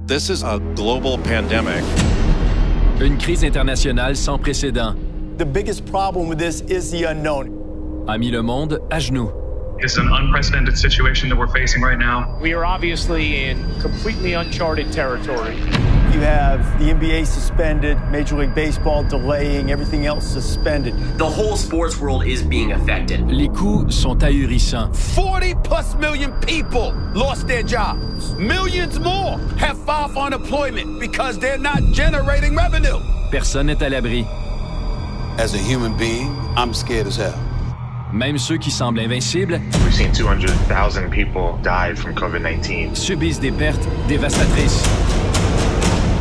This is a global pandemic. Une crise internationale sans précédent The biggest problem with this is the unknown. a mis le monde à genoux. It's an unprecedented situation that we're facing right now. We are obviously in completely uncharted territory. You have the NBA suspended, Major League Baseball delaying, everything else suspended. The whole sports world is being affected. Les coûts sont ahurissants. 40+ million people lost their jobs. Millions more have filed for unemployment because they're not generating revenue. Personne n'est à l'abri. As a human being, I'm scared as hell. Même ceux qui semblent invincibles We've seen 200,000 people die from COVID-19. subissent des pertes dévastatrices.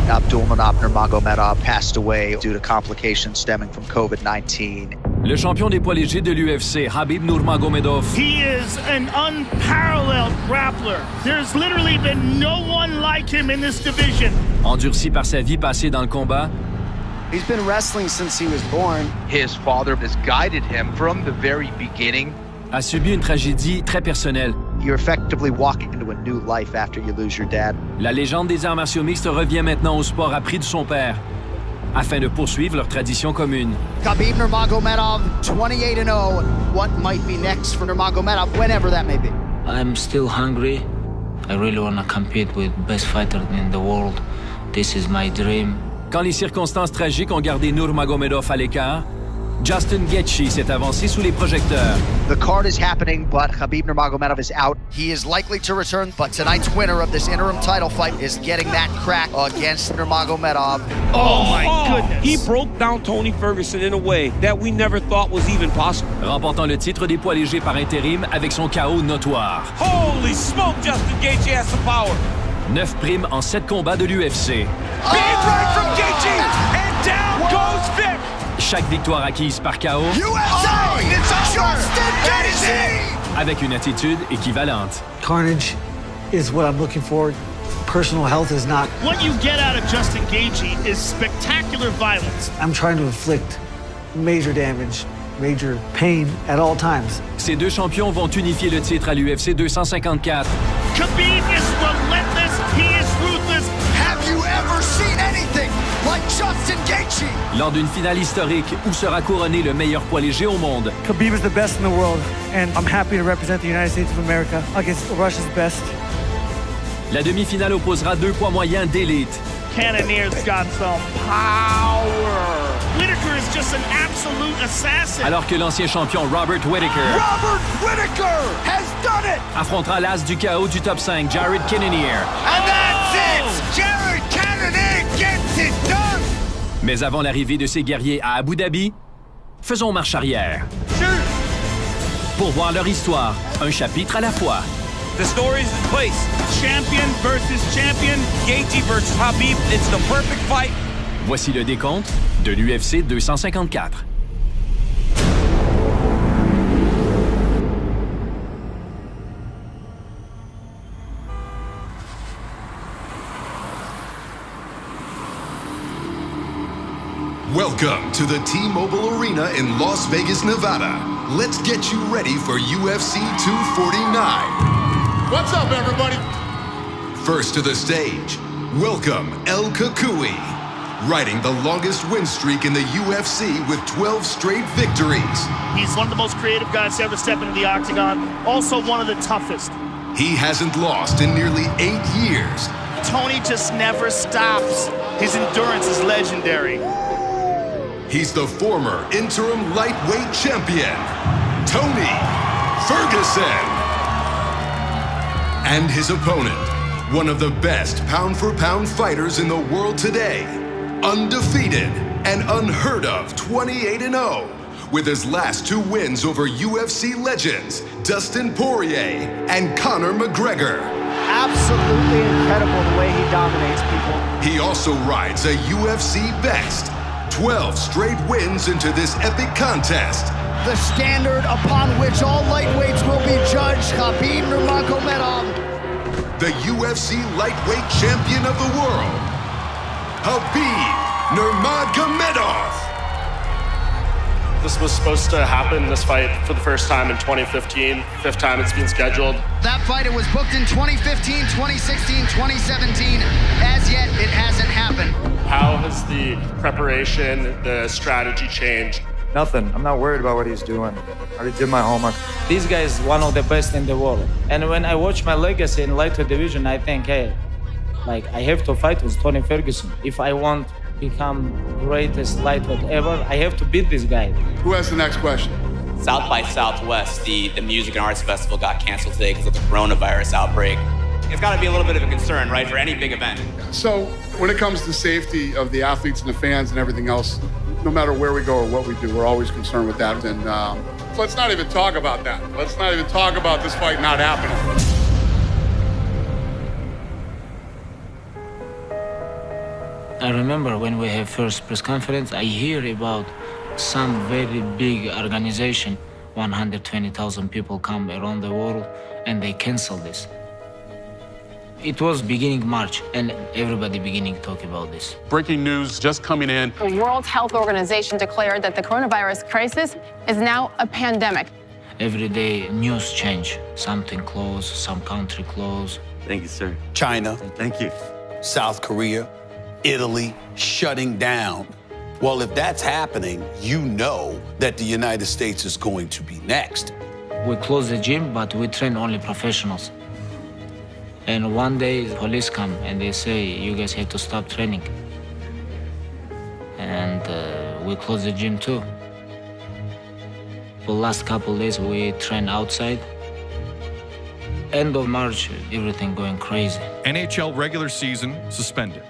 Abdulmanap Nurmagomedov passed away due to complications stemming from COVID-19. Le champion des poids légers de l'UFC, Khabib Nurmagomedov, He is an unparalleled grappler. There's literally been no one like him in this division. endurci par sa vie passée dans le combat, He's been wrestling since he was born. His father has guided him from the very beginning. a subi une tragédie très personnelle. You're effectively walking into a new life after you lose your dad. La légende des arts martiaux mixtes revient maintenant au sport appris de son père, afin de poursuivre leur tradition commune. Khabib Nurmagomedov, 28-0. What might be next for Nurmagomedov, whenever that may be? I'm still hungry. I really want to compete with best fighter in the world. This is my dream. Quand les circonstances tragiques ont gardé Nurmagomedov à l'écart, Justin Gaethje s'est avancé sous les projecteurs. The card is happening, but Khabib Nurmagomedov is out. He is likely to return, but tonight's winner of this interim title fight is getting that crack against Nurmagomedov. Oh my goodness. He broke down Tony Ferguson in a way that we never thought was even possible. Remportant le titre des poids légers par intérim avec son KO notoire. Holy smoke, Justin Gaethje has some power. 9 primes en 7 combats de l'UFC. Big right from Gaethje, and down goes Vic. Chaque victoire acquise par KO USA! It's Justin Gaethje! avec une attitude équivalente. Carnage is what I'm looking for. Personal health is not. What you get out of Justin Gaethje is spectacular violence. I'm trying to inflict major damage, major pain at all times. Ces deux champions vont unifier le titre à l'UFC 254. Khabib is relentless. He is ruthless. Have you ever seen anything like Justin Gaethje? Lors d'une finale historique où sera couronné le meilleur poids léger au monde. Khabib is the best in the world, and I'm happy to represent the United States of America against Russia's best. La demi-finale opposera deux poids moyens d'élite. Cannonier's got some power. Whitaker is just an absolute assassin. Alors que l'ancien champion Robert Whitaker has done it! affrontera l'as du KO du top 5, Jared Cannonier. And that's it! Jared Cannonier gets it done! Mais avant l'arrivée de ces guerriers à Abu Dhabi, faisons marche arrière. Pour voir leur histoire, un chapitre à la fois. The story's in place. Champion versus champion. Gaethje versus Khabib. It's the perfect fight. Voici le décompte de l'UFC 254. Welcome to the T-Mobile Arena in Las Vegas, Nevada. Let's get you ready for UFC 249. What's up, everybody? First to the stage, welcome El Kukui, riding the longest win streak in the UFC with 12 straight victories. He's one of the most creative guys to ever step into the octagon. Also one of the toughest. He hasn't lost in nearly 8 years. Tony just never stops. His endurance is legendary. He's the former interim lightweight champion, Tony Ferguson. And his opponent, one of the best pound-for-pound fighters in the world today, undefeated and unheard of 28-0, with his last 2 wins over UFC legends, Dustin Poirier and Conor McGregor. Absolutely incredible the way he dominates people. He also rides a UFC best, 12 straight wins into this epic contest. The standard upon which all lightweights will be judged, Khabib Nurmagomedov. The UFC lightweight champion of the world, Khabib Nurmagomedov. This was supposed to happen, this fight, for the first time in 2015. 5th time it's been scheduled. That fight, it was booked in 2015, 2016, 2017. As yet, it hasn't happened. How has the preparation, the strategy changed? Nothing. I'm not worried about what he's doing. I already did my homework. This guy is one of the best in the world. And when I watch my legacy in lightweight division, I think, hey, like I have to fight with Tony Ferguson. If I want to become greatest lightweight ever, I have to beat this guy. Who has the next question? South by Southwest, the Music and Arts Festival got canceled today because of the coronavirus outbreak. It's got to be a little bit of a concern, right, for any big event. So when it comes to safety of the athletes and the fans and everything else, no matter where we go or what we do, we're always concerned with that. And so let's not even talk about that. Let's not even talk about this fight not happening. I remember when we have first press conference, I hear about some very big organization, 120,000 people come around the world, and they cancel this. It was beginning March, and everybody beginning to talk about this. Breaking news just coming in. The World Health Organization declared that the coronavirus crisis is now a pandemic. Every day, news change. Something close, some country close. Thank you, sir. China. Thank you. South Korea, Italy, shutting down. Well, if that's happening, you know that the United States is going to be next. We close the gym, but we train only professionals. And one day, the police come and they say, you guys have to stop training. And we close the gym too. For the last couple of days, we train outside. End of March, everything going crazy. NHL regular season suspended.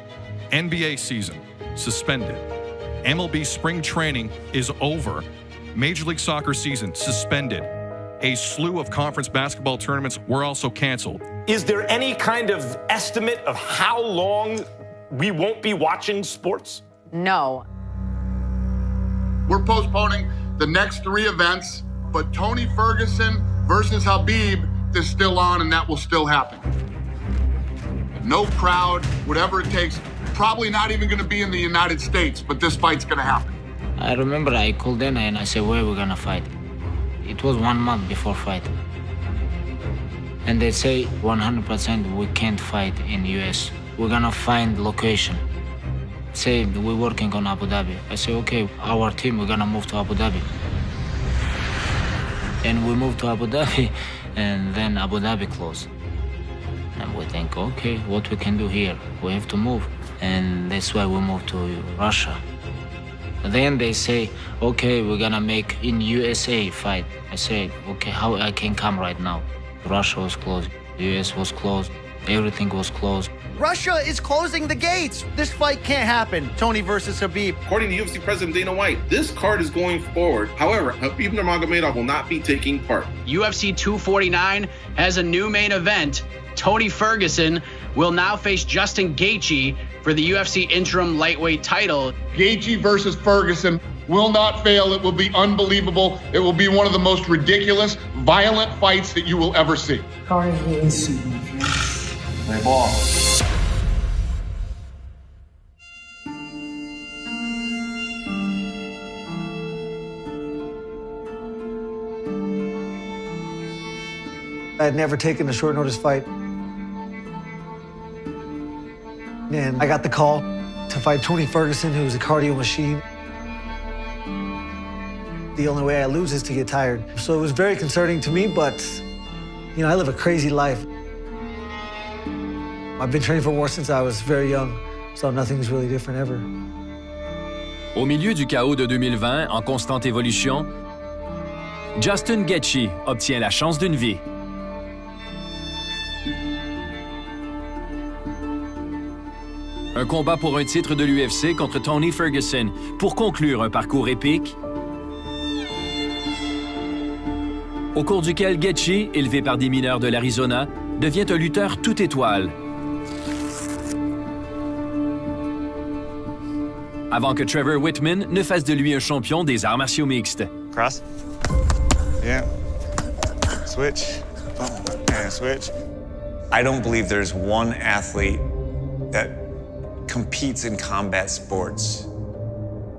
NBA season suspended. MLB spring training is over. Major League Soccer season suspended. A slew of conference basketball tournaments were also canceled. Is there any kind of estimate of how long we won't be watching sports? No. We're postponing the next 3 events, but Tony Ferguson versus Khabib is still on, and that will still happen. No crowd, whatever it takes. Probably not even going to be in the United States, but this fight's going to happen. I remember I called Dana and I said, where are we gonna fight? It was 1 month before fight. And they say 100% we can't fight in US. We're gonna find location. Say we're working on Abu Dhabi. I say, okay, our team, we're gonna move to Abu Dhabi. And we moved to Abu Dhabi, and then Abu Dhabi closed. And we think, okay, what we can do here? We have to move. And that's why we moved to Russia. Then they say, okay, we're gonna make in USA fight. I say, okay, how I can come right now? Russia was closed, US was closed, everything was closed. Russia is closing the gates. This fight can't happen. Tony versus Khabib. According to UFC President Dana White, this card is going forward. However, Khabib Nurmagomedov will not be taking part. UFC 249 has a new main event. Tony Ferguson will now face Justin Gaethje for the UFC interim lightweight title. Gaethje versus Ferguson will not fail. It will be unbelievable. It will be one of the most ridiculous, violent fights that you will ever see. Play ball. I had never taken a short notice fight. And I got the call to fight Tony Ferguson, who's a cardio machine. The only way I lose is to get tired. So it was very concerning to me, but, you know, I live a crazy life. I've been training for war since I was very young, so nothing's really different ever. Au milieu du chaos de 2020, en constante évolution, Justin Gaethje obtient la chance d'une vie. Un combat pour un titre de l'UFC contre Tony Ferguson pour conclure un parcours épique au cours duquel Gaethje, élevé par des mineurs de l'Arizona, devient un lutteur tout étoile. Avant que Trevor Whitman ne fasse de lui un champion des arts martiaux mixtes. Cross. Yeah. Switch. And switch. I don't believe there's one athlete that competes in combat sports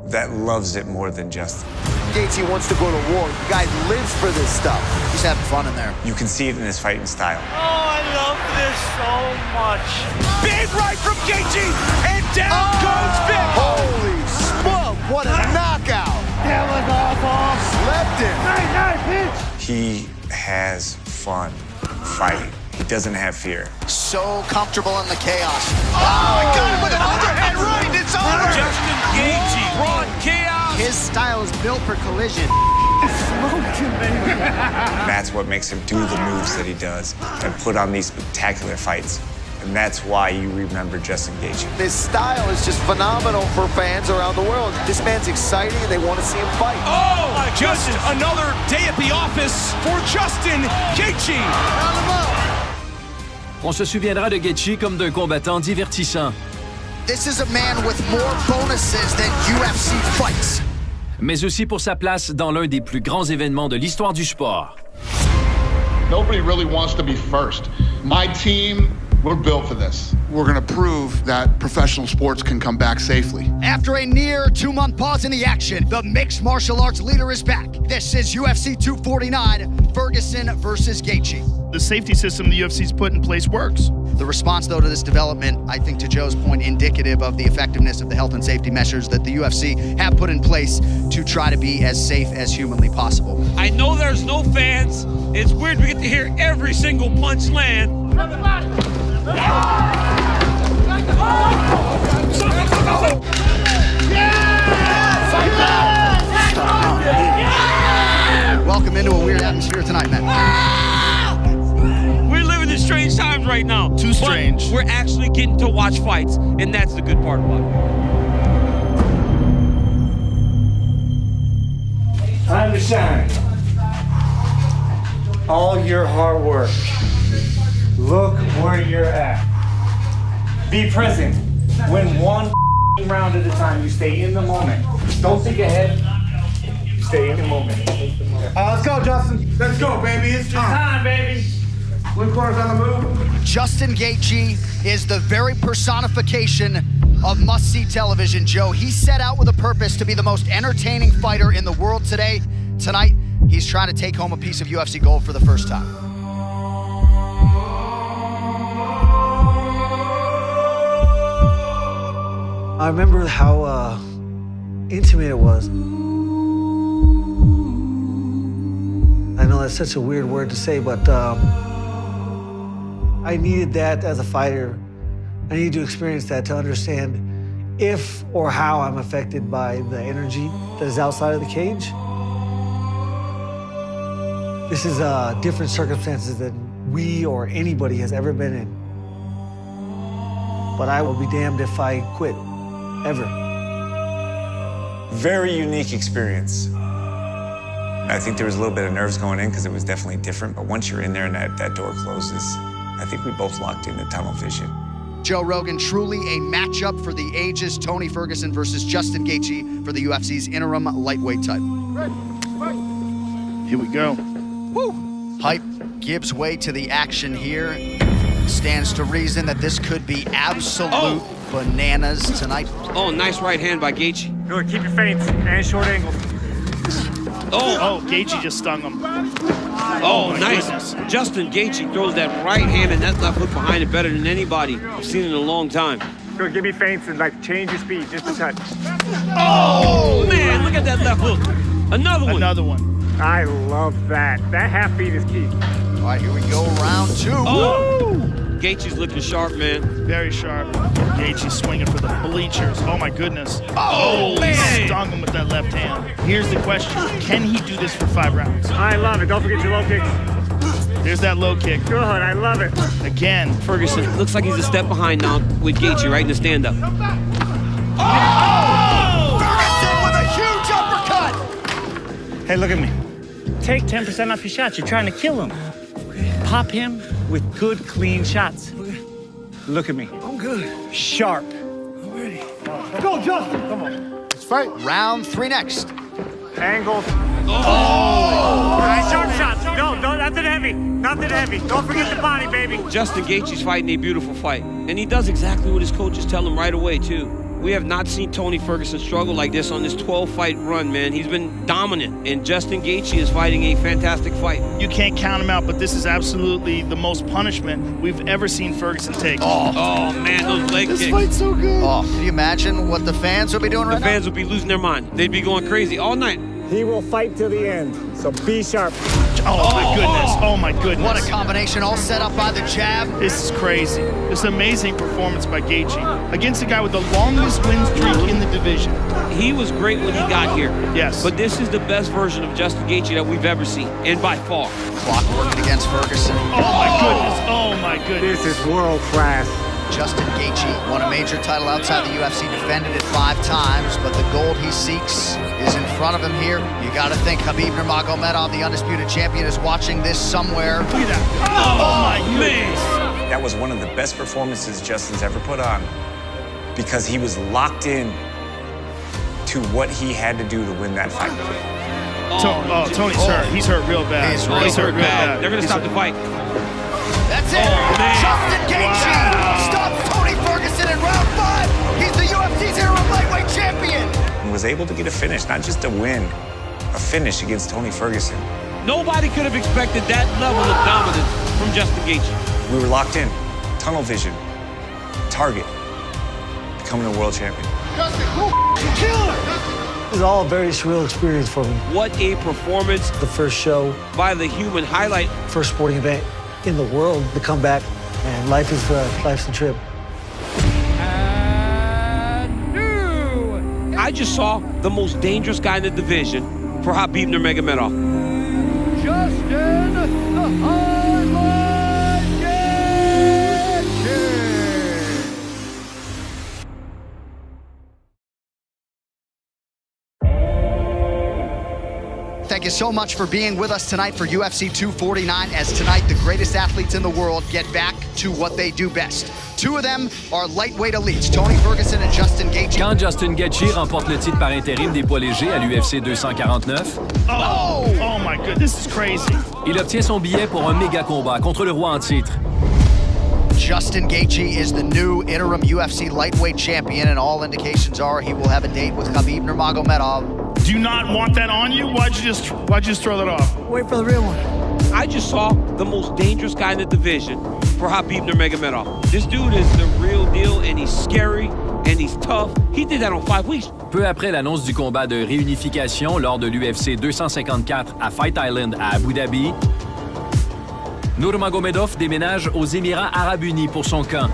that loves it more than Justin. Gaethje wants to go to war. The guy lives for this stuff. He's having fun in there. You can see it in his fighting style. Oh, I love this so much. Big right from Gaethje. has fun fighting. He doesn't have fear. So comfortable in the chaos. Oh, he got him with an overhead right. It's over. Justin Gaethje brought chaos. His style is built for collision. That's what makes him do the moves that he does and put on these spectacular fights. And that's why you remember Justin Gaethje. His style is just phenomenal for fans around the world. This man's exciting and they want to see him fight. Oh, just another day at the office for Justin Gaethje. On se souviendra de Gaethje comme d'un combattant divertissant. This is a man with more bonuses than UFC fights. Mais aussi pour sa place dans l'un des plus grands événements de l'histoire du sport. Nobody really wants to be first. My team, we're built for this. We're going to prove that professional sports can come back safely. After a near 2-month pause in the action, the mixed martial arts leader is back. This is UFC 249, Ferguson versus Gaethje. The safety system the UFC's put in place works. The response, though, to this development, I think to Joe's point, indicative of the effectiveness of the health and safety measures that the UFC have put in place to try to be as safe as humanly possible. I know there's no fans. It's weird we get to hear every single punch land. Welcome into a weird atmosphere tonight, man. We're living in strange times right now. Too strange. But we're actually getting to watch fights, and that's the good part about it. Time to shine. All your hard work. Look where you're at. Be present. Win one round at a time. You stay in the moment. Don't think ahead. Stay in the moment. Let's go, Justin. Let's go, baby. It's time, baby. Blue corner's on the move. Justin Gaethje is the very personification of must-see television, Joe. He set out with a purpose to be the most entertaining fighter in the world today. Tonight, he's trying to take home a piece of UFC gold for the first time. I remember how intimate it was. I know that's such a weird word to say, but I needed that as a fighter. I needed to experience that to understand if or how I'm affected by the energy that is outside of the cage. This is different circumstances than we or anybody has ever been in. But I will be damned if I quit, ever. Very unique experience. I think there was a little bit of nerves going in because it was definitely different, but once you're in there and that door closes, I think we both locked into tunnel vision. Joe Rogan, truly a matchup for the ages. Tony Ferguson versus Justin Gaethje for the UFC's interim lightweight title. Here we go. Woo! Hype gives way to the action here. Stands to reason that this could be absolute bananas tonight. Oh, nice right hand by Gaethje. Good, keep your feints and short angles. Oh, Gaethje just stung him. Oh, nice. Goodness. Justin Gaethje throws that right hand and that left hook behind it better than anybody I've seen in a long time. Good, give me feints and change your speed just a touch. Oh, man, look at that left hook. Another one. Another one. I love that. That half beat is key. All right, here we go, round two. Oh, Gaethje's looking sharp, man. Very sharp. Gaethje swinging for the bleachers. Oh, my goodness. Oh, man. He stung him with that left hand. Here's the question. Can he do this for 5 rounds? I love it. Don't forget your low kick. There's that low kick. Good, I love it. Again. Ferguson looks like he's a step behind now with Gaethje right in the stand-up. Oh! Ferguson with a huge uppercut! Hey, look at me. Take 10% off your shots. You're trying to kill him. Pop him with good, clean shots. Look at me. I'm good. Sharp. I'm ready. Go, Justin. Come on. Let's fight. Round 3 next. Angles. Oh! All right, short shots. No, nothing heavy. Nothing heavy. Don't forget the body, baby. Justin Gaethje's fighting a beautiful fight. And he does exactly what his coaches tell him right away, too. We have not seen Tony Ferguson struggle like this on this 12-fight run, man. He's been dominant, and Justin Gaethje is fighting a fantastic fight. You can't count him out, but this is absolutely the most punishment we've ever seen Ferguson take. Oh man, those leg kicks. This fight's so good. Oh, can you imagine what the fans would be doing right now? The fans would be losing their mind. They'd be going crazy all night. He will fight till the end, so be sharp. Oh, my goodness. Oh, my goodness. What a combination, all set up by the jab. This is crazy. This amazing performance by Gaethje against the guy with the longest win streak in the division. He was great when he got here. Yes. But this is the best version of Justin Gaethje that we've ever seen, and by far. Clock working against Ferguson. Oh, my goodness. Oh, my goodness. This is world class. Justin Gaethje won a major title outside the UFC, defended it 5 times, but the gold he seeks is in front of him here. You got to think Khabib Nurmagomedov, the undisputed champion, is watching this somewhere. Look at that. Oh, my goodness. That was one of the best performances Justin's ever put on because he was locked in to what he had to do to win that fight. Tony's hurt. He's hurt real bad. He's hurt real bad. They're going to stop the fight. That's it. Justin Gaethje stops Tony Ferguson in round 5. He's the UFC's interim lightweight champion. And was able to get a finish, not just a win, a finish against Tony Ferguson. Nobody could have expected that level of dominance from Justin Gaethje. We were locked in, tunnel vision, target, becoming a world champion. Justin, killer. It was all a very surreal experience for me. What a performance. The first show. By the human highlight. First sporting event in the world to come back, and life's a trip. I just saw the most dangerous guy in the division for Khabib Nurmagomedov. Justin, the Hardline Gaethje. Thank you so much for being with us tonight for UFC 249, as tonight the greatest athletes in the world get back to what they do best. 2 of them are lightweight elites, Tony Ferguson and Justin Gaethje. Quand Justin Gaethje remporte le titre par intérim des poids légers à l'UFC 249, oh my God, this is crazy. Il obtient son billet pour un méga combat contre le roi en titre. Justin Gaethje is the new interim UFC lightweight champion, and all indications are he will have a date with Khabib Nurmagomedov. Do you not want that on you? Why'd you just throw that off? Wait for the real one. I just saw the most dangerous guy in the division for Khabib Nurmagomedov. This dude is the real deal, and he's scary, and he's tough. He did that on 5 weeks. Peu après l'annonce du combat de réunification lors de l'UFC 254 à Fight Island à Abu Dhabi, Nurmagomedov déménage aux Émirats arabes unis pour son camp.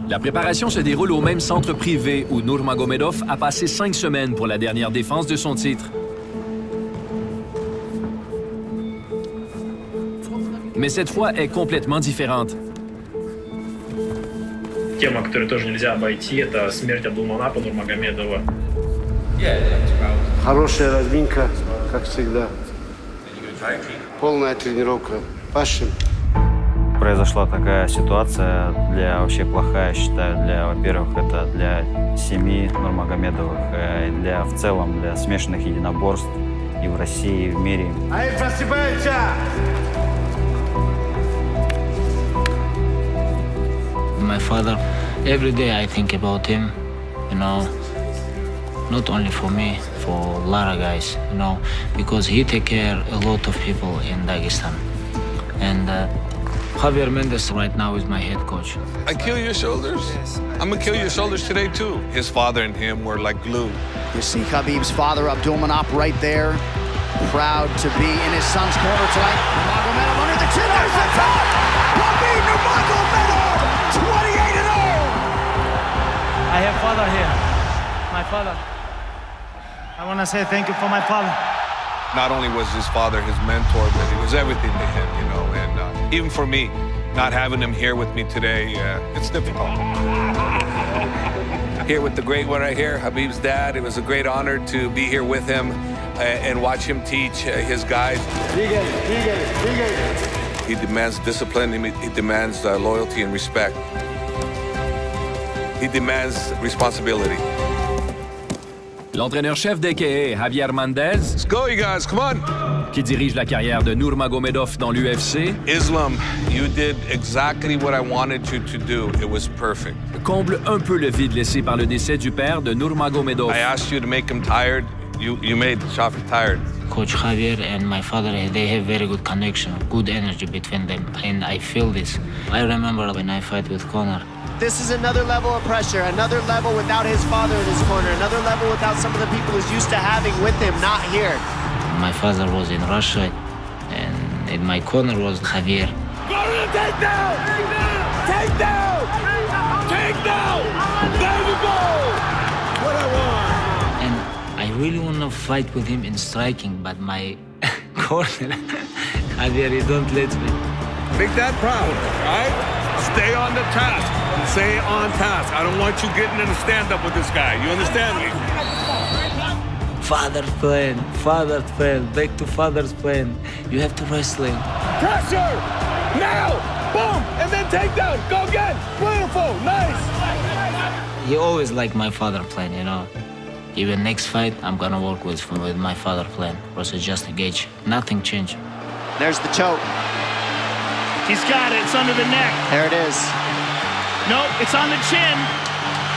La préparation se déroule au même centre privé où Nurmagomedov a passé 5 semaines pour la dernière défense de son titre. Mais cette fois est complètement différente. Тема, которую тоже нельзя обойти, это смерть Абдулманапа Нурмагомедова. Хорошая разминка, как всегда. Полная тренировка. Пашем. Произошла такая ситуация, вообще плохая, считаю, во-первых, это для семьи Нурмагомедовых, и в целом для смешанных единоборств и в России, и в мире. Ай, просыпаемся! My father, every day I think about him, you know, not only for me, for a lot of guys, you know, because he take care a lot of people in Dagestan. And Javier Mendez right now is my head coach. I kill your shoulders. I'm gonna kill your shoulders today too. His father and him were like glue. You see Khabib's father, Abdulmanap, right there. Proud to be in his son's corner tonight. Nurmagomedov under the chin. There's the top! Khabib Nurmagomedov, 28-0! I have father here. My father. I want to say thank you for my father. Not only was his father his mentor, but he was everything to him, you know. And even for me, not having him here with me today, it's difficult. Here with the great one right here, Khabib's dad. It was a great honor to be here with him and watch him teach his guys. He demands discipline. He demands loyalty and respect. He demands responsibility. L'entraîneur-chef d'AKA, Javier Mendez, Let's go, you guys, come on. Qui dirige la carrière de Nurmagomedov dans l'UFC. Islam, you did exactly what I wanted you to do. It was perfect. Comble un peu le vide laissé par le décès du père de Nurmagomedov. I asked you to make him tired. You made Shafi tired. Coach Javier and my father, they have very good connection, good energy between them, and I feel this. I remember when I fight with Conor. This is another level of pressure, another level without his father in his corner, another level without some of the people he's used to having with him, not here. My father was in Russia, and in my corner was Javier. Go to the takedown! Takedown! Takedown! There we go! What I want! And I really want to fight with him in striking, but my corner, Javier, he don't let me. Make that proud, right? Stay on the task. Stay on task. I don't want you getting in a stand-up with this guy. You understand me? Father's plan, back to father's plan. You have to wrestling. Pressure! Now! Boom! And then takedown! Go again! Beautiful! Nice! He always liked my father plan, you know. Even next fight, I'm gonna work with my father plan versus Justin Gaethje. Nothing changed. There's the choke. He's got it. It's under the neck. There it is. No, it's on the chin.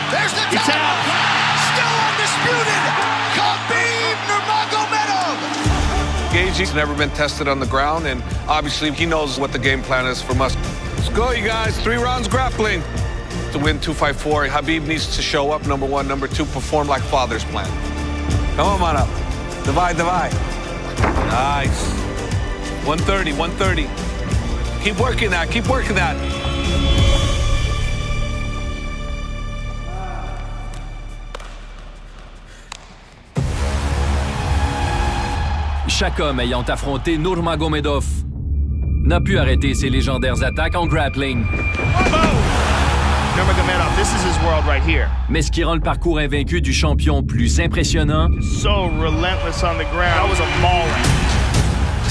There's the It's out. Still undisputed. Khabib Nurmagomedov. Gaethje's never been tested on the ground, and obviously he knows what the game plan is from us. Let's go, you guys. 3 rounds grappling. To win 254, Khabib needs to show up, number 1. Number 2, perform like father's plan. Come on, man up. Divide. Nice. 130, 130. Keep working that. Chaque homme ayant affronté Nurmagomedov n'a pu arrêter ses légendaires attaques en grappling. Nurmagomedov, this is his world right here. Mais ce qui rend le parcours invaincu du champion plus impressionnant, So relentless on the ground. That was a mauling.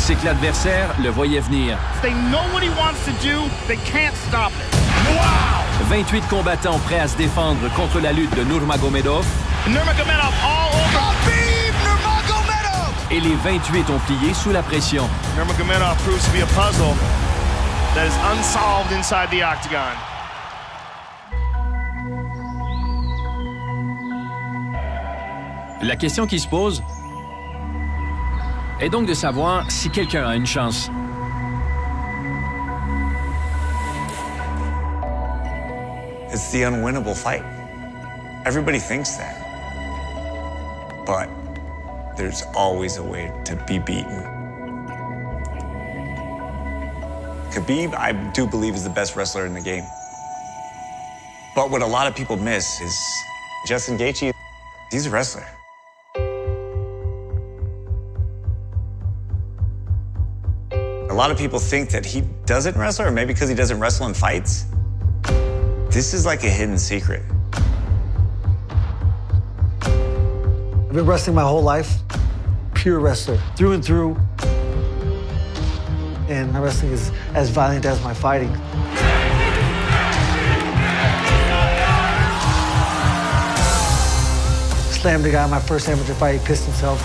c'est que l'adversaire le voyait venir. They know what he wants to do. They can't stop it. Wow! 28 combattants prêts à se défendre contre la lutte de Nurmagomedov. Nurmagomedov all over. Khabib Nurmagomedov. Et les 28 ont plié sous la pression. Nurmagomedov proves to be a puzzle that is unsolved inside the octagon. La question qui se pose est donc de savoir si quelqu'un a une chance. It's the unwinnable fight. Everybody thinks that. But there's always a way to be beaten. Khabib, I do believe, is the best wrestler in the game. But what a lot of people miss is Justin Gaethje, he's a wrestler. A lot of people think that he doesn't wrestle, or maybe because he doesn't wrestle in fights. This is like a hidden secret. I've been wrestling my whole life. Pure wrestler, through and through. And my wrestling is as violent as my fighting. Slammed a guy in my first amateur fight, he pissed himself.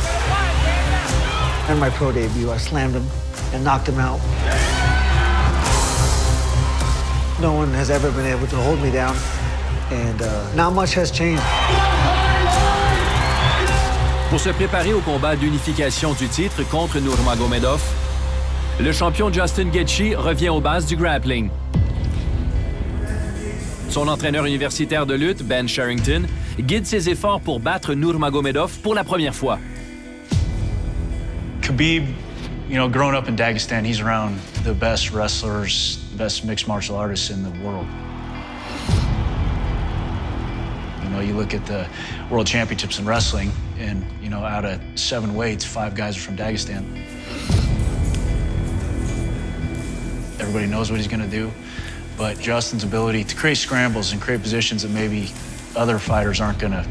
And my pro debut, I slammed him and knocked him out. No one has ever been able to hold me down, and not much has changed. Pour se préparer au combat d'unification du titre contre Nurmagomedov, le champion Justin Gaethje revient aux bases du grappling. Son entraîneur universitaire de lutte, Ben Sherrington, guide ses efforts pour battre Nurmagomedov pour la première fois. Khabib, you know, growing up in Dagestan, he's around the best wrestlers, the best mixed martial artists in the world. You know, you look at the world championships in wrestling, and, you know, out of 7 weights, 5 guys are from Dagestan. Everybody knows what he's going to do, but Justin's ability to create scrambles and create positions that maybe other fighters aren't gonna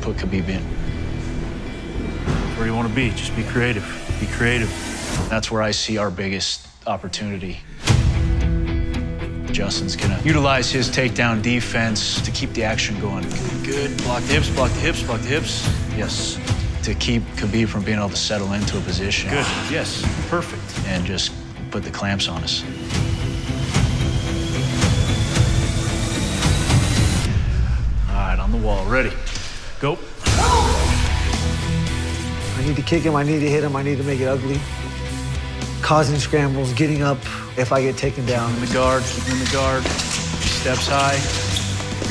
put Khabib in. Where you want to be, just be creative. Be creative. That's where I see our biggest opportunity. Justin's gonna utilize his takedown defense to keep the action going. Good. Block the hips, block the hips, block the hips. Yes. To keep Khabib from being able to settle into a position. Good. Yes. Perfect. And just put the clamps on us. All right, on the wall. Ready. Go. need to kick him, I need to hit him, I need to make it ugly. Causing scrambles, getting up if I get taken down. Keep him in the guard, keep him in the guard. Steps high.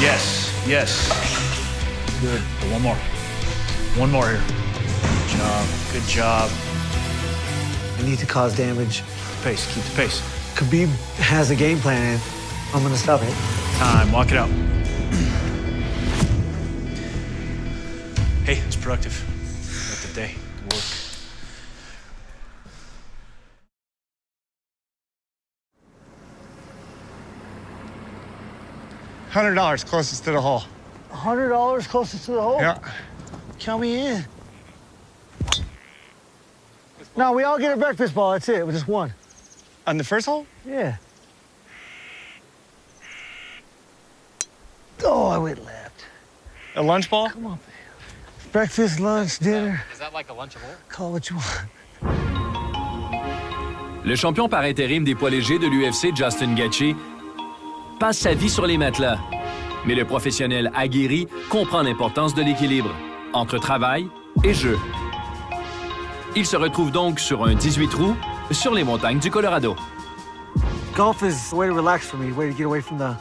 Yes, yes. Good. One more. One more here. Good job, good job. I need to cause damage. Pace, keep the pace. Khabib has a game plan, and I'm gonna stop it. Time, walk it out. Hey, it's productive. Productive day. Good work. $100 closest to the hole. $100 closest to the hole? Yeah. Count me in. No, we all get a breakfast ball. That's it. Just one. On the first hole? Yeah. Oh, I went left. A lunch ball? Come on, man. Breakfast, lunch, dinner. Is that like a lunchable? Call what you want. Le champion par intérim des poids légers de l'UFC, Justin Gaethje, passe sa vie sur les matelas. Mais le professionnel aguerri comprend l'importance de l'équilibre entre travail et jeu. Il se retrouve donc sur un 18 trous sur les montagnes du Colorado. Golf is a way to relax for me, a way to get away from the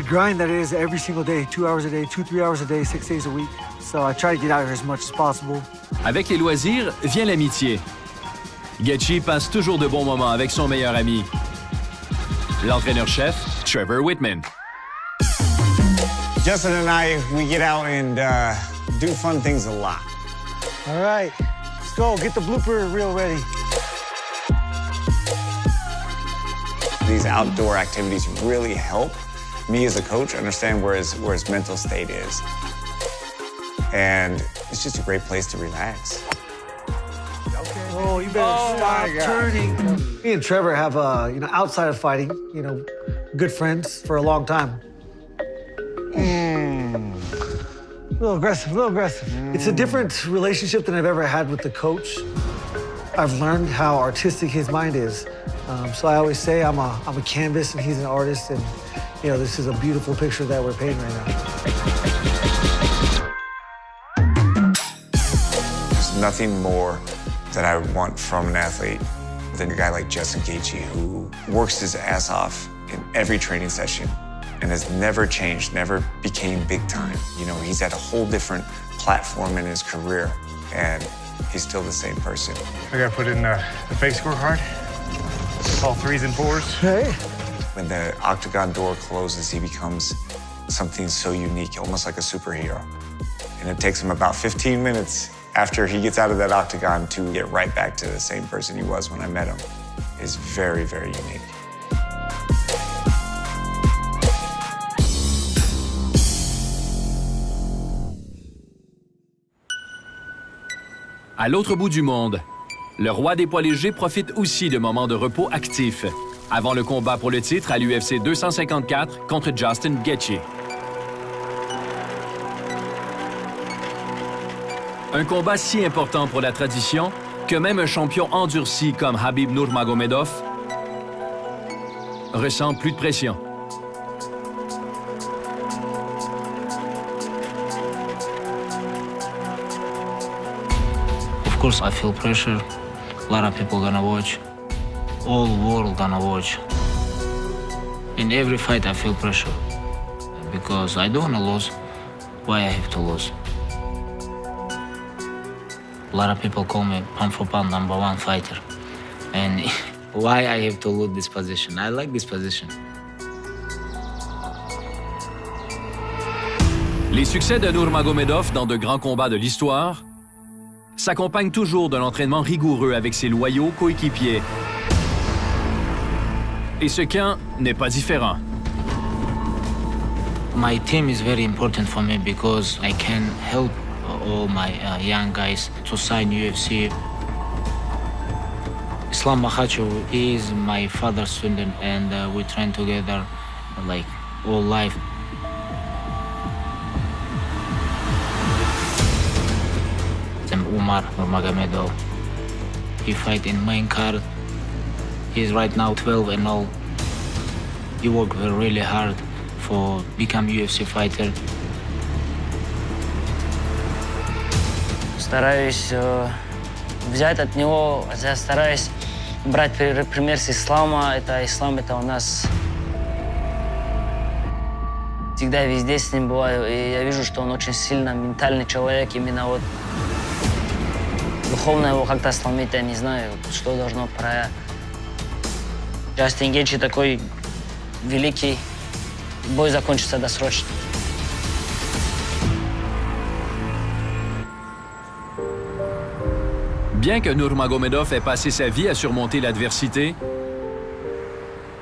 grind that it is every single day, 2 hours a day, 2-3 hours a day, 6 days a week. So I try to get out here as much as possible. Avec les loisirs vient l'amitié. Gaethje passe toujours de bons moments avec son meilleur ami, l'entraîneur-chef Trevor Whitman. Justin and I, we get out and do fun things a lot. All right, let's go. Get the blooper reel ready. These outdoor activities really help me as a coach understand where his mental state is. And it's just a great place to relax. Oh, you better stop turning. Me and Trevor have, outside of fighting, good friends for a long time. A little aggressive, a little aggressive. It's a different relationship than I've ever had with the coach. I've learned how artistic his mind is. So I always say I'm a canvas and he's an artist, and this is a beautiful picture that we're painting right now. There's nothing more that I would want from an athlete than a guy like Justin Gaethje, who works his ass off in every training session and has never changed, never became big time. He's at a whole different platform in his career, and he's still the same person. I gotta put in the fake scorecard. All 3s and 4s. Hey. When the octagon door closes, he becomes something so unique, almost like a superhero. And it takes him about 15 minutes after he gets out of that octagon to get right back to the same person he was when I met him. It's very, very unique. À l'autre bout du monde, le roi des poids légers profite aussi de moments de repos actifs avant le combat pour le titre à l'UFC 254 contre Justin Gaethje. Un combat si important pour la tradition que même un champion endurci comme Khabib Nurmagomedov ressent plus de pression. Of course, I feel pressure. A lot of people gonna watch. All world gonna watch. In every fight, I feel pressure because I don't wanna lose. Why I have to lose? A lot of people call me pound for pound #1 fighter, and why I have to lose this position? I like this position. Les succès de Nurmagomedov dans de grands combats de l'histoire s'accompagnent toujours d'un entraînement rigoureux avec ses loyaux coéquipiers. Et ce camp n'est pas différent. My team is very important for me because I can help all my young guys to sign UFC. Islam Makhachev is my father's student, and we train together like all life. Umar Nurmagomedov. He fight in main card. He's right now 12-0. He worked really hard for become UFC fighter. стараюсь взять от него, я стараюсь брать пример с ислама. Ислам это у нас всегда везде с ним бываю. И я вижу, что он очень сильно ментальный человек. Именно вот духовно его как-то сломить, я не знаю, что должно про Джастин Гейджи такой великий. Бой закончится досрочно. Bien que Nurmagomedov ait passé sa vie à surmonter l'adversité,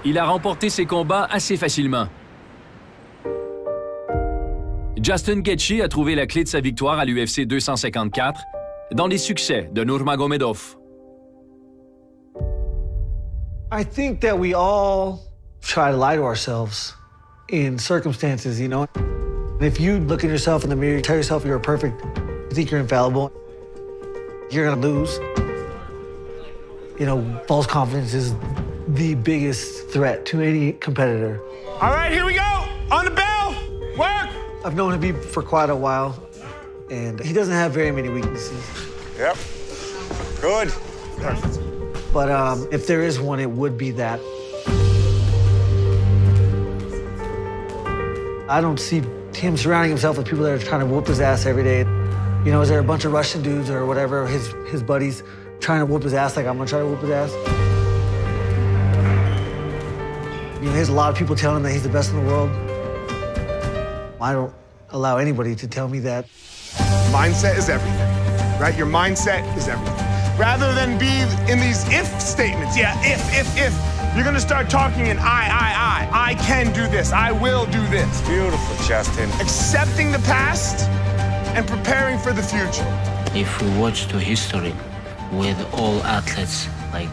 il a remporté ses combats assez facilement. Justin Gaethje a trouvé la clé de sa victoire à l'UFC 254 dans les succès de Nurmagomedov. I think that we all try to lie to ourselves in circumstances, you know? If you look at yourself in the mirror, tell yourself you're perfect, you think you're infallible, you're gonna lose. You know, false confidence is the biggest threat to any competitor. All right, here we go. On the bell. Work. I've known Habib for quite a while, and he doesn't have very many weaknesses. Yep. Good. Perfect. But if there is one, it would be that. I don't see him surrounding himself with people that are trying to whoop his ass every day. You know, is there a bunch of Russian dudes or whatever, his buddies, trying to whoop his ass like I'm gonna try to whoop his ass? You know, there's a lot of people telling him that he's the best in the world. I don't allow anybody to tell me that. Mindset is everything, right? Your mindset is everything. Rather than be in these if statements, yeah, if, you're gonna start talking in I can do this, I will do this. Beautiful, Justin. Accepting the past and preparing for the future. If we watch the history with all athletes like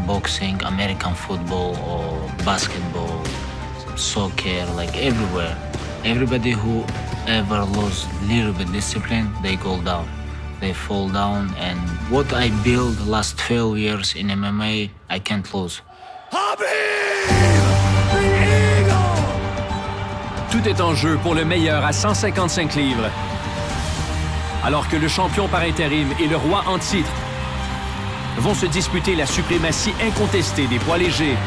boxing, American football or basketball, soccer, like everywhere, everybody who ever lost a little bit discipline, they go down. They fall down, and what I built the last 12 years in MMA, I can't lose. Tout est en jeu pour le meilleur à 155 livres. Alors que le champion par intérim et le roi en titre vont se disputer la suprématie incontestée des poids légers.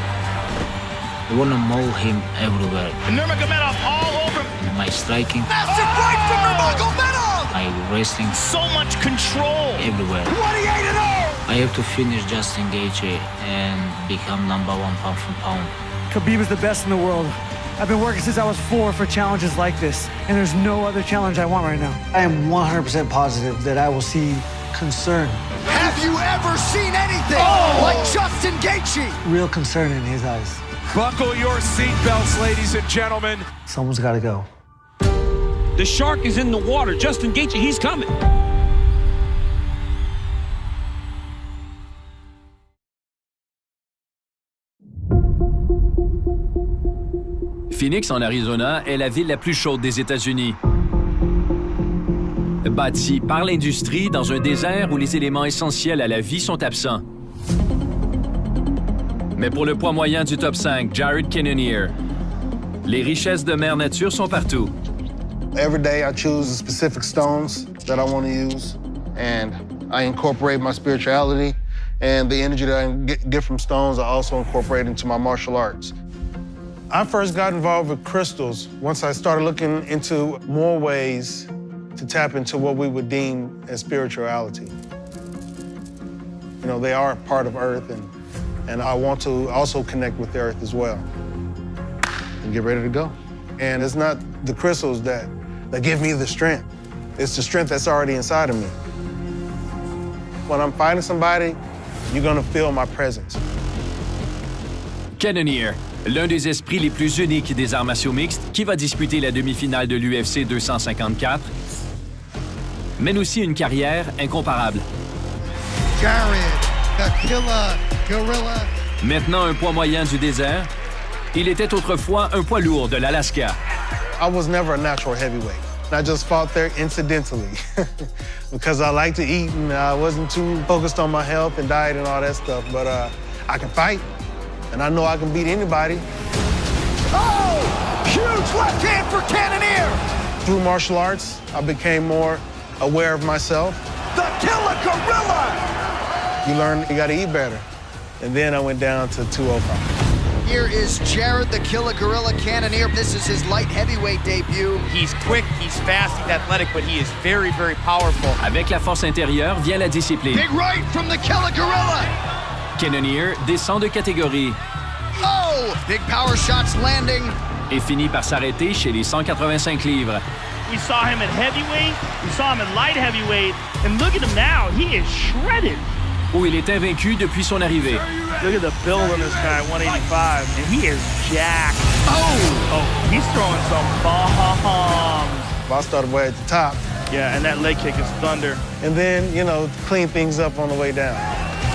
I want to mold him everywhere. Nurmagomedov all over. My striking. Massive right from Nurmagomedov! My wrestling. So much control. Everywhere. 28-0! I have to finish Justin Gaethje and become #1 pound for pound. Khabib is the best in the world. I've been working since I was 4 for challenges like this, and there's no other challenge I want right now. I am 100% positive that I will see concern. Have you ever seen anything like Justin Gaethje? Real concern in his eyes. Buckle your seatbelts, ladies and gentlemen. Someone's got to go. The shark is in the water. Justin Gaethje, he's coming. Phoenix, en Arizona, est la ville la plus chaude des États-Unis. Bâtie par l'industrie dans un désert où les éléments essentiels à la vie sont absents. Mais pour le poids moyen du top 5, Jared Cannonier, les richesses de mère nature sont partout. Every day I choose the specific stones that I want to use, and I incorporate my spirituality, and the energy that I get from stones I also incorporate into my martial arts. I first got involved with crystals once I started looking into more ways to tap into what we would deem as spirituality. You know, they are part of Earth, and I want to also connect with the Earth as well and get ready to go. And it's not the crystals that give me the strength. It's the strength that's already inside of me. When I'm fighting somebody, you're gonna feel my presence. Cannonier, l'un des esprits les plus uniques des arts martiaux mixtes, qui va disputer la demi-finale de l'UFC 254, mène aussi une carrière incomparable. Jared, the killer, gorilla. Maintenant un poids moyen du désert, il était autrefois un poids lourd de l'Alaska. I was never a natural heavyweight. I just fought there incidentally because I like to eat and I wasn't too focused on my health and diet and all that stuff. But I can fight, and I know I can beat anybody. Oh! Huge left hand for Cannonier! Through martial arts, I became more aware of myself. The Gorilla! You learn you gotta eat better. And then I went down to 205. Here is Jared, the Killer Gorilla Cannonier. This is his light heavyweight debut. He's quick, he's fast, he's athletic, but he is very, very powerful. Avec la force intérieure vient la discipline. Big right from the Killer Gorilla. Cannonier descend de catégorie. Oh! Big power shots landing. Et finit par s'arrêter chez les 185 livres. We saw him at heavyweight, we saw him at light heavyweight, and look at him now, he is shredded. Où il est invaincu depuis son arrivée. Look at the build on this guy, 185, and he is jacked. Oh, he's throwing some bombs. I started way at the top. Yeah, and that leg kick is thunder. And then, you know, clean things up on the way down.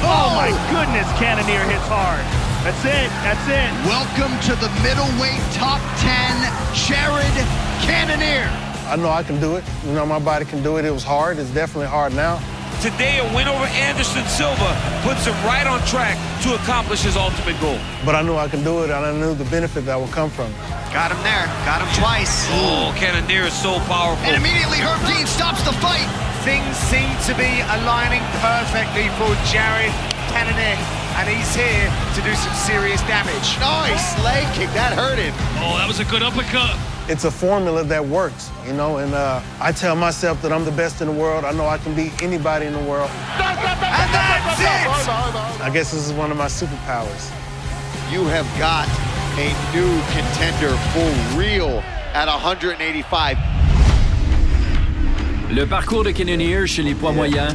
Oh my goodness, Cannonier hits hard. That's it, that's it. Welcome to the middleweight top 10, Jared Cannonier. I know I can do it. You know, my body can do it. It was hard. It's definitely hard now. Today, a win over Anderson Silva puts him right on track to accomplish his ultimate goal. But I knew I can do it, and I knew the benefit that would come from it. Got him there. Got him twice. Oh, Cannonier is so powerful. And immediately Herb Dean stops the fight. Things seem to be aligning perfectly for Jared Cannonier, and he's here to do some serious damage. Nice leg kick. That hurt him. Oh, that was a good uppercut. It's a formula that works, you know, and I tell myself that I'm the best in the world. I know I can beat anybody in the world. And that's it! I guess this is one of my superpowers. You have got a new contender for real at 185. Le parcours de Cannonier chez les poids moyens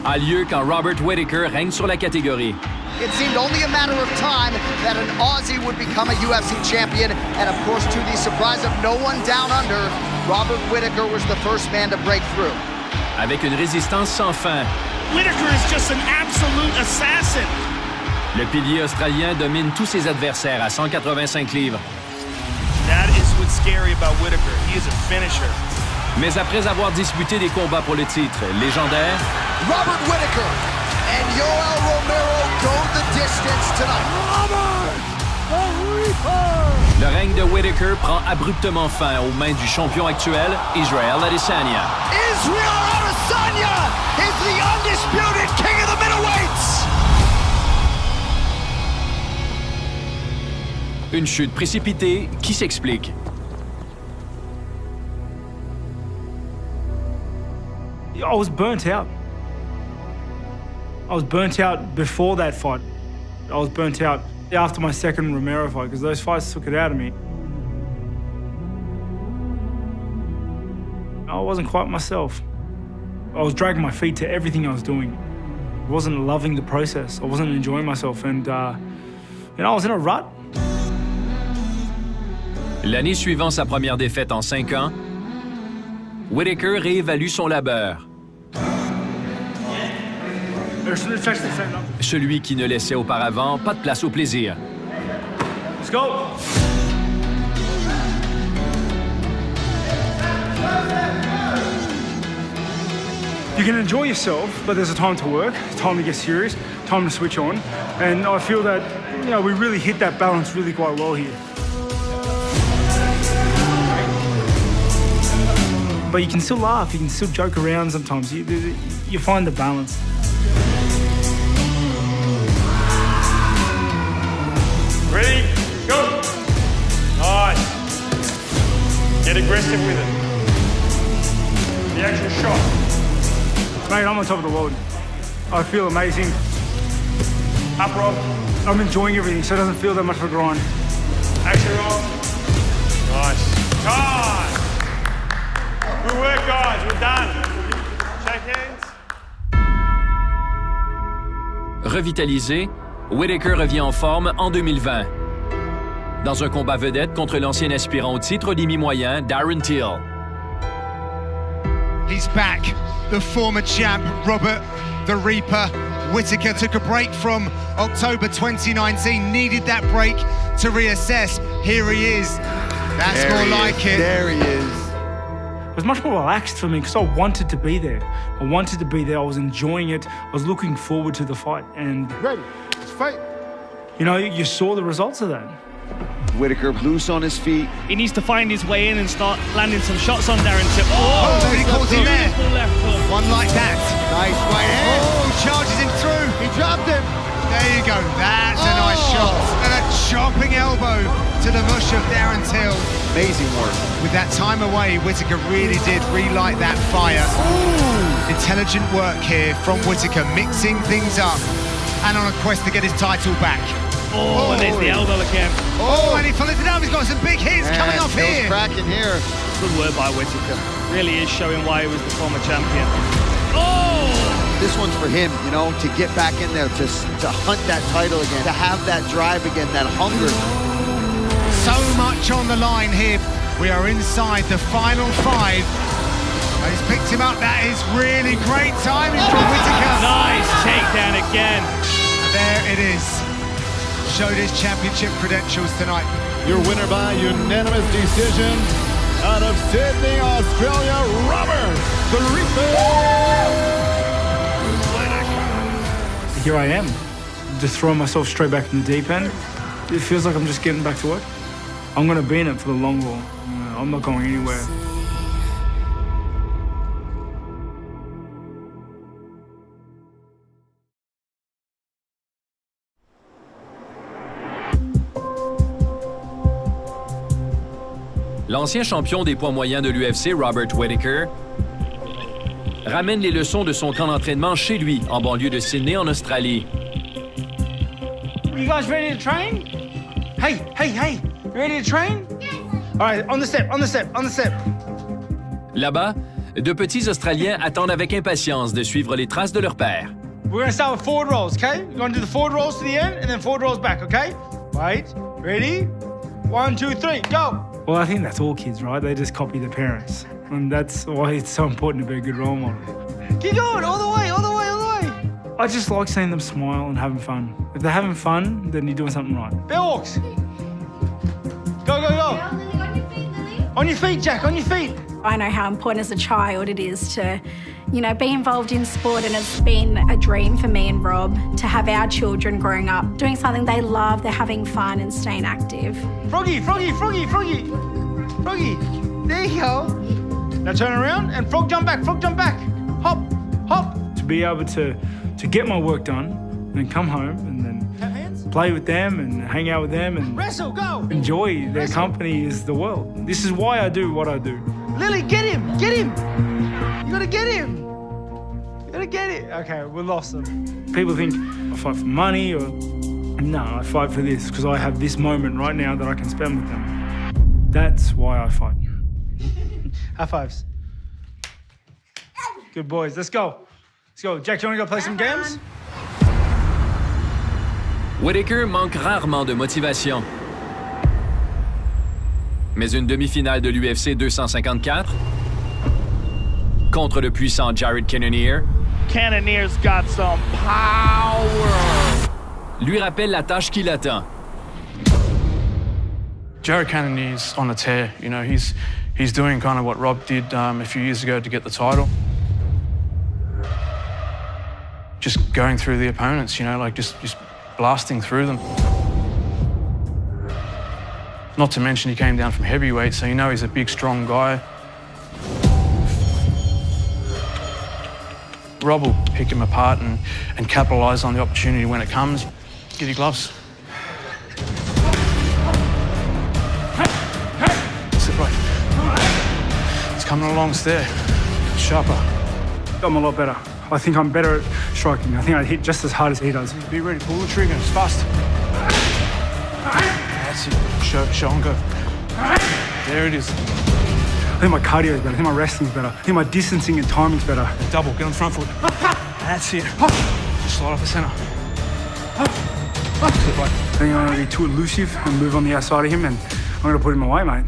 a lieu quand Robert Whittaker règne sur la catégorie. It seemed only a matter of time that an Aussie would become a UFC champion, and of course, to the surprise of no one down under, Robert Whittaker was the first man to break through. Avec une résistance sans fin. Whittaker is just an absolute assassin. Le pilier australien domine tous ses adversaires à 185 livres. That is what's scary about Whittaker. He is a finisher. Mais après avoir disputé des combats pour le titre légendaire, Robert Whittaker and Yoel Romero go the distance tonight. le règne de Whittaker prend abruptement fin aux mains du champion actuel, Israel Adesanya. Israel Adesanya is the undisputed king of the middleweights. Une chute précipitée qui s'explique. I was burnt out. I was burnt out before that fight. I was burnt out after my second Romero fight because those fights took it out of me. I wasn't quite myself. I was dragging my feet to everything I was doing. I wasn't loving the process. I wasn't enjoying myself, and I was in a rut. L'année suivant sa première défaite en 5 ans, Whittaker réévalue son labeur. Celui qui ne laissait auparavant pas de place au plaisir. Let's go. You can enjoy yourself, but there's a time to work, time to get serious, time to switch on, and I feel that we really hit that balance really quite well here. But you can still laugh, you can still joke around sometimes. You find the balance. Ready? Go! Nice. Get aggressive with it. The actual shot. Mate, I'm on top of the world. I feel amazing. Up, Rob. I'm enjoying everything, so it doesn't feel that much of a grind. Action, Rob. Nice. Time! Good work, guys. We're done. Shake hands. Revitalisé, Whittaker revient en forme en 2020. Dans un combat vedette contre l'ancien aspirant au titre des mi-moyens, Darren Till. He's back. The former champ, Robert the Reaper Whittaker, took a break from October 2019, needed that break to reassess. Here he is. That's there more like it. There he is. It was much more relaxed for me because I wanted to be there. I wanted to be there. I was enjoying it. I was looking forward to the fight. And ready, let's fight. You saw the results of that. Whittaker loose on his feet. He needs to find his way in and start landing some shots on Darren Till. Oh, he calls him there. Left hook. One like that. Nice right hand. Oh, charges him through. He dropped him. There you go. That's a nice shot. And a chopping elbow to the mush of Darren Till. Amazing work. With that time away, Whittaker really did relight that fire. Ooh. Intelligent work here from Whittaker, mixing things up and on a quest to get his title back. Oh, and there's the elbow again. Oh, and he followed it up. He's got some big hits coming off here. Cracking here. Good work by Whittaker. Really is showing why he was the former champion. Oh! This one's for him, you know, to get back in there, to hunt that title again, to have that drive again, that hunger. So much on the line here. We are inside the final 5. He's picked him up. That is really great timing from Whittaker. Nice takedown again. And there it is. Showed his championship credentials tonight. Your winner by unanimous decision out of Sydney, Australia, Robert the Reaper. Here I am, just throwing myself straight back in the deep end. It feels like I'm just getting back to work. I'm going to be in it for the long haul. I'm not going anywhere. L'ancien champion des poids moyens de l'UFC, Robert Whittaker, ramène les leçons de son camp d'entraînement chez lui, en banlieue de Sydney, en Australie. You guys ready to train? Hey, hey, hey! You ready to train? Yes. All right, on the step, on the step, on the step. Là-bas, de petits Australiens attendent avec impatience de suivre les traces de leur père. We're going to start with forward rolls, okay? We're going to do the forward rolls to the end and then forward rolls back, okay? Right, ready? 1, 2, 3, go! Well, I think that's all kids, right? They just copy their parents. And that's why it's so important to be a good role model. Keep going, all the way, all the way, all the way. I just like seeing them smile and having fun. If they're having fun, then you're doing something right. Bear walks. Go, go, go. On your feet, Lily. On your feet, Jack, on your feet. I know how important as a child it is to, you know, be involved in sport, and it's been a dream for me and Rob to have our children growing up doing something they love, they're having fun and staying active. Froggy, froggy, froggy, froggy. Froggy, there you go. Now turn around and frog jump back, hop, hop. To be able to get my work done and come home and then play with them and hang out with them and wrestle, go. Enjoy their company is the world. This is why I do what I do. Lily, get him, get him. You gotta get him. You gotta get it. Okay, we lost them. People think I fight for money or, no, I fight for this because I have this moment right now that I can spend with them. That's why I fight. High fives. Good boys, let's go. Let's go. Jack, you want to go play some games? Whittaker manque rarement de motivation. Mais une demi-finale de l'UFC 254 contre le puissant Jared Cannonier. Cannonier's got some power. Lui rappelle la tâche qui l'attend. Jared Cannonier's on a tear. You know, he's doing kind of what Rob did a few years ago to get the title. Just going through the opponents, you know, like just blasting through them. Not to mention he came down from heavyweight, so you know he's a big, strong guy. Rob will pick him apart and capitalise on the opportunity when it comes. Get your gloves. Sit right. It's coming along, it's there. Sharper. I'm a lot better. I think I'm better at striking. I think I hit just as hard as he does. Be ready, pull the trigger, it's fast. That's it, show and go. There it is. I think my cardio is better. I think my wrestling's better. I think my distancing and timing's better. Double, get on the front foot. That's it. Just slide off the centre. I think I'm going to be too elusive and move on the outside of him, and I'm going to put him away, mate.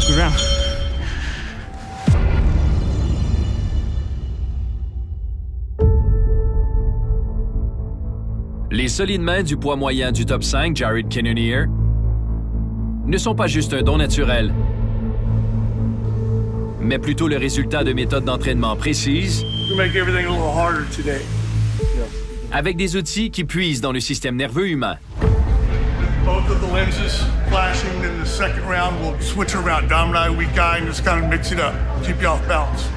Good round. Les solides mains du poids moyen du top 5, Jared Cannonier, ne sont pas juste un don naturel, mais plutôt le résultat de méthodes d'entraînement précises avec des outils qui puisent dans le système nerveux humain. Both of the lenses flashing in the second round will switch around, dominant eye, weak eye, and just kind of mix it up, keep you off balance.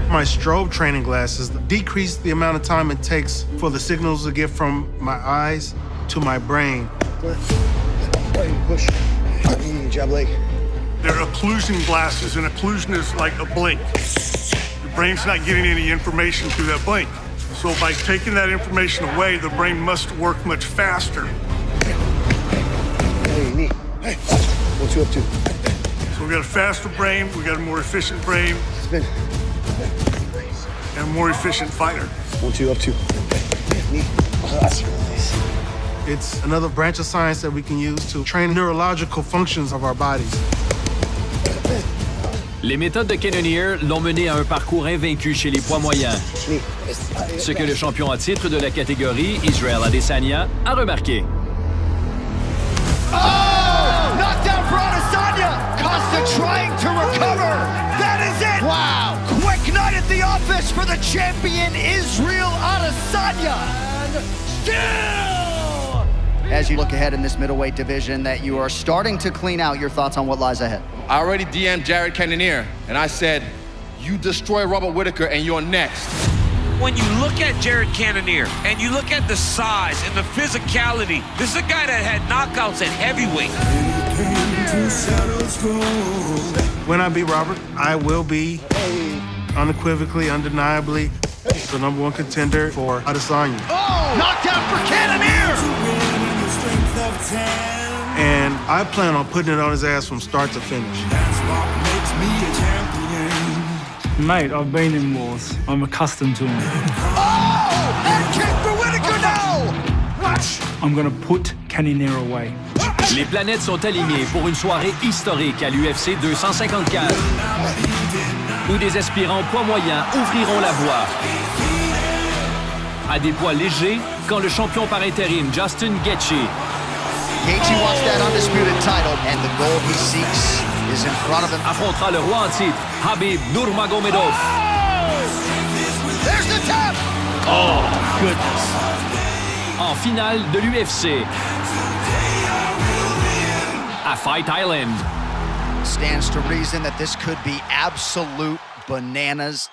My strobe training glasses decrease the amount of time it takes for the signals to get from my eyes to my brain. Push. Jab leg. They're occlusion glasses, and occlusion is like a blink. Your brain's not getting any information through that blink. So by taking that information away, the brain must work much faster. Hey, knee. Hey. 1, 2, up 2. So we got a faster brain, we got a more efficient brain. Spin. And a more efficient fighter. 1, 2, up 2. Knee. It's another branch of science that we can use to train neurological functions of our bodies. Les méthodes de Cannonier l'ont mené à un parcours invaincu chez les poids moyens. Ce que le champion à titre de la catégorie, Israel Adesanya, a remarqué. Oh! Knockdown for Adesanya! Costa trying to recover. That is it! Wow! Quick night at the office for the champion, Israel Adesanya! Still! As you look ahead in this middleweight division that you are starting to clean out, your thoughts on what lies ahead? I already DM'd Jared Cannonier, and I said, you destroy Robert Whittaker and you're next. When you look at Jared Cannonier and you look at the size and the physicality, this is a guy that had knockouts at heavyweight. When I beat Robert, I will be unequivocally, undeniably the #1 contender for Adesanya. Oh! Knockdown for Cannonier! And I plan on putting it on his ass from start to finish. Mate, I've been in wars. I'm accustomed to them. Oh! Head kick for Whittaker now! I'm gonna put Cannonier away. Les planètes sont alignées pour une soirée historique à l'UFC 254, où des aspirants poids moyens ouvriront la voie à des poids légers quand le champion par intérim Justin Gaethje wants that undisputed title, and the goal he seeks is in front of him. affrontera le roi en titre, Khabib Nurmagomedov. There's the tap! Oh, goodness! En finale de l'UFC à Fight Island. Stands to reason that this could be absolute bananas.